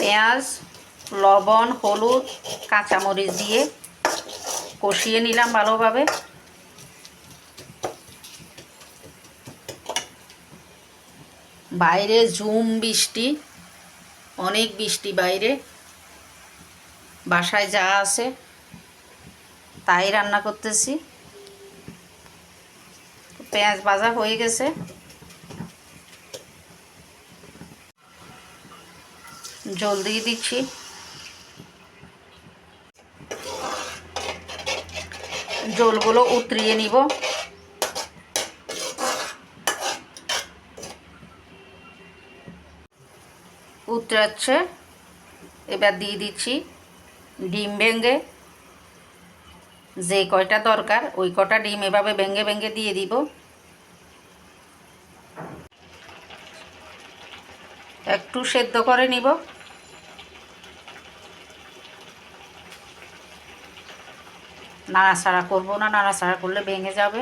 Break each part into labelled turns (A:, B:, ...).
A: পেঁয়াজ, লবণ, হলুদ, কাঁচামরিচ দিয়ে কষিয়ে নিলাম ভালোভাবে। বাইরে ঝুম বৃষ্টি, অনেক বৃষ্টি বাইরে। বাসায় যা আছে তাই রান্না করতেছি। পেঁয়াজ ভাজা হয়ে গেছে, জল দিয়ে দিচ্ছি। জলগুলো উতরিয়ে নিব। উতরাচ্ছে, এবার দিয়ে দিচ্ছি ডিম ভেঙে। যে কয়টা দরকার ওই কটা ডিম এভাবে ভেঙে ভেঙে দিয়ে দিব। একটু সেদ্ধ করে নিব। নাড়াচাড়া করব না, নাড়াচাড়া করলে ভেঙে যাবে।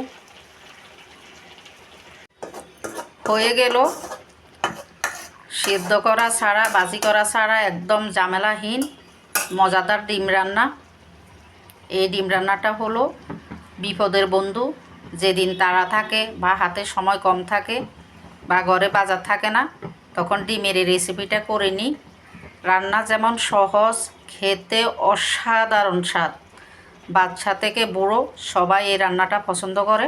A: হয়ে গেল সেদ্ধ করা ছাড়া, ভাজি করা ছাড়া একদম ঝামেলাহীন মজাদার ডিম রান্না। এই ডিম রান্নাটা হলো বিপদের বন্ধু। যেদিন তাড়া থাকে বা হাতে সময় কম থাকে বা ঘরে বাজার থাকে না, তখন ডিমের এই রেসিপিটা করে নিই। রান্না যেমন সহজ, খেতে অসাধারণ স্বাদ। বাচ্চা থেকে বুড়ো সবাই এই রান্নাটা পছন্দ করে।